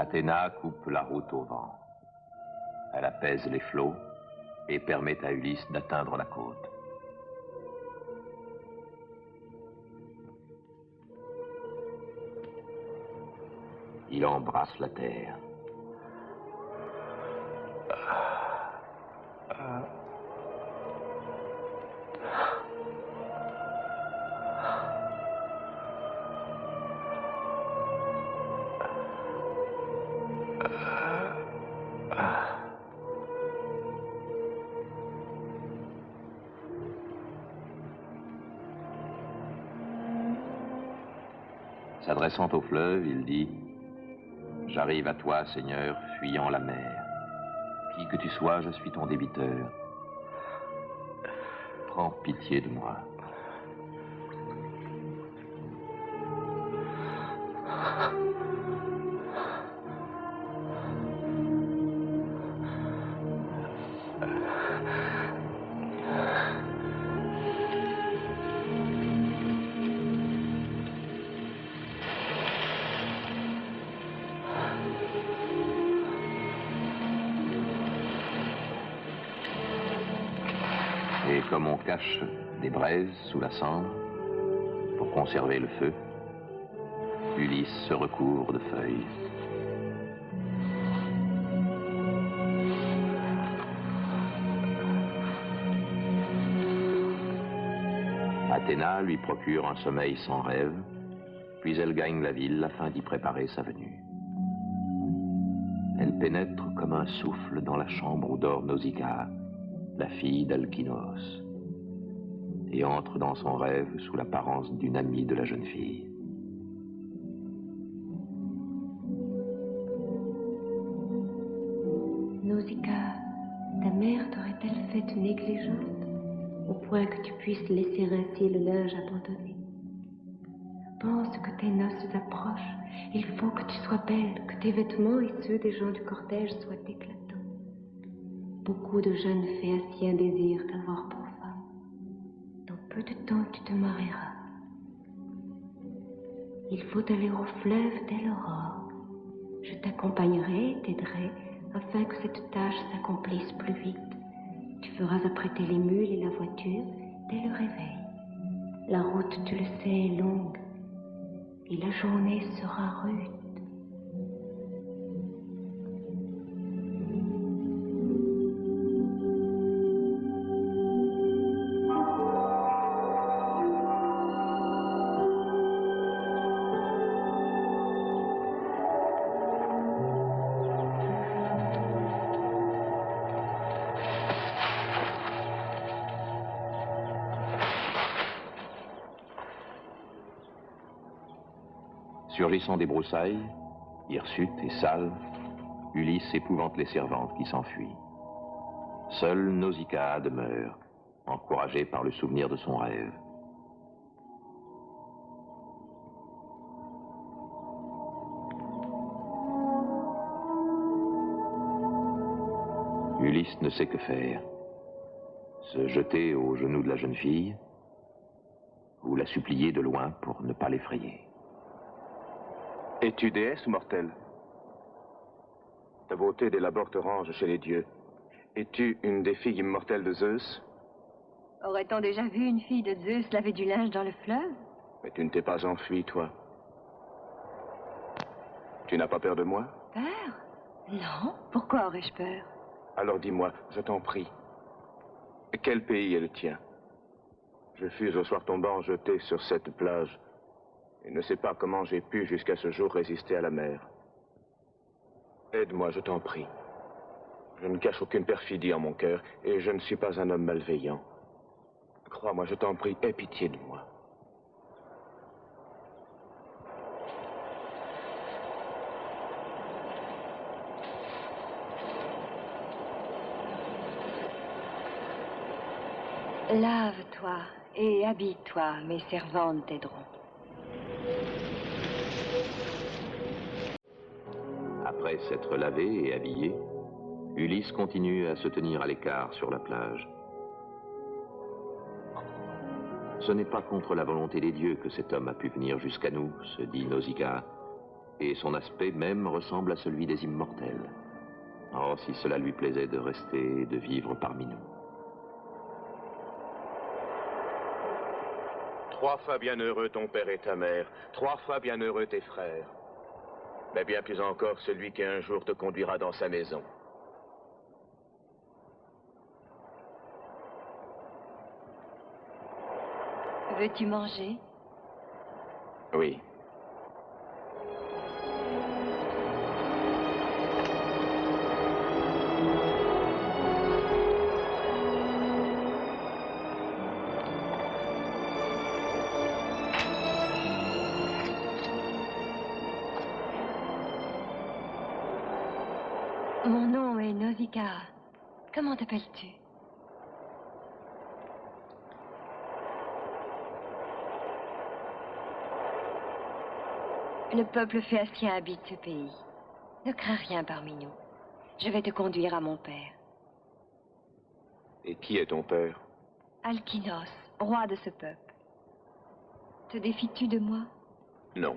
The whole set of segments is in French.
Athéna coupe la route au vent. Elle apaise les flots et permet à Ulysse d'atteindre la côte. Il embrasse la terre. S'adressant au fleuve, il dit « J'arrive à toi, Seigneur, fuyant la mer. Qui que tu sois, je suis ton débiteur. Prends pitié de moi. » Et comme on cache des braises sous la cendre pour conserver le feu, Ulysse se recouvre de feuilles. Athéna lui procure un sommeil sans rêve, puis elle gagne la ville afin d'y préparer sa venue. Elle pénètre comme un souffle dans la chambre où dort Nausicaa, la fille d'Alkynos, et entre dans son rêve sous l'apparence d'une amie de la jeune fille. Nausicaa, ta mère t'aurait-elle fait une négligence au point que tu puisses laisser ainsi le linge abandonné? Pense que tes noces approchent. Il faut que tu sois belle, que tes vêtements et ceux des gens du cortège soient éclatants. Beaucoup de jeunes fées assis un désir d'avoir pour femme. Dans peu de temps, tu te marieras. Il faut aller au fleuve dès l'aurore. Je t'accompagnerai et t'aiderai afin que cette tâche s'accomplisse plus vite. Tu feras apprêter les mules et la voiture dès le réveil. La route, tu le sais, est longue et la journée sera rude. Surgissant des broussailles, hirsutes et salves, Ulysse épouvante les servantes qui s'enfuient. Seule Nausicaa demeure, encouragée par le souvenir de son rêve. Ulysse ne sait que faire. Se jeter aux genoux de la jeune fille ou la supplier de loin pour ne pas l'effrayer. Es-tu déesse ou mortelle? Ta beauté d'élabore te range chez les dieux. Es-tu une des filles immortelles de Zeus? Aurait-on déjà vu une fille de Zeus laver du linge dans le fleuve? Mais tu ne t'es pas enfuie, toi. Tu n'as pas peur de moi? Peur? Non. Pourquoi aurais-je peur? Alors dis-moi, je t'en prie. Quel pays est le tien? Je fus au soir tombant jeté sur cette plage et ne sais pas comment j'ai pu jusqu'à ce jour résister à la mer. Aide-moi, je t'en prie. Je ne cache aucune perfidie en mon cœur et je ne suis pas un homme malveillant. Crois-moi, je t'en prie, aie pitié de moi. Lave-toi et habille-toi, mes servantes t'aideront. Après s'être lavé et habillé, Ulysse continue à se tenir à l'écart sur la plage. Ce n'est pas contre la volonté des dieux que cet homme a pu venir jusqu'à nous, se dit Nausicaa, Et son aspect même ressemble à celui des immortels. Oh, si cela lui plaisait de rester et de vivre parmi nous. 3 fois bienheureux ton père et ta mère, 3 fois bienheureux tes frères. Mais bien plus encore celui qui un jour te conduira dans sa maison. Veux-tu manger? Oui. Mon nom est Nausicaa. Comment t'appelles-tu? Le peuple phéacien habite ce pays. Ne crains rien parmi nous. Je vais te conduire à mon père. Et qui est ton père? Alkinos, roi de ce peuple. Te défies-tu de moi? Non.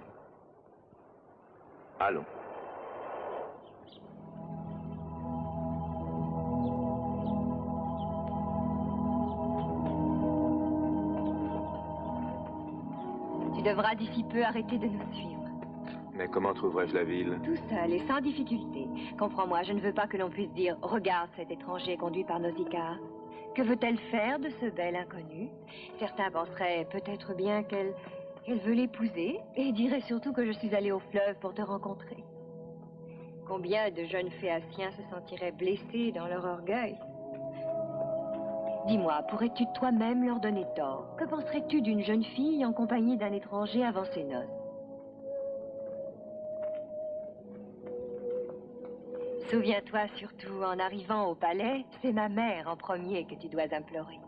Allons. Tu devras d'ici peu arrêter de nous suivre. Mais comment trouverai-je la ville? Tout seul et sans difficulté. Comprends-moi, je ne veux pas que l'on puisse dire « Regarde cet étranger conduit par Nausicaa ». Que veut-elle faire de ce bel inconnu? Certains penseraient peut-être bien qu'elle veut l'épouser et diraient surtout que je suis allée au fleuve pour te rencontrer. Combien de jeunes phéaciens se sentiraient blessés dans leur orgueil? Dis-moi, pourrais-tu toi-même leur donner tort? Que penserais-tu d'une jeune fille en compagnie d'un étranger avant ses noces? Souviens-toi surtout, en arrivant au palais, c'est ma mère en premier que tu dois implorer.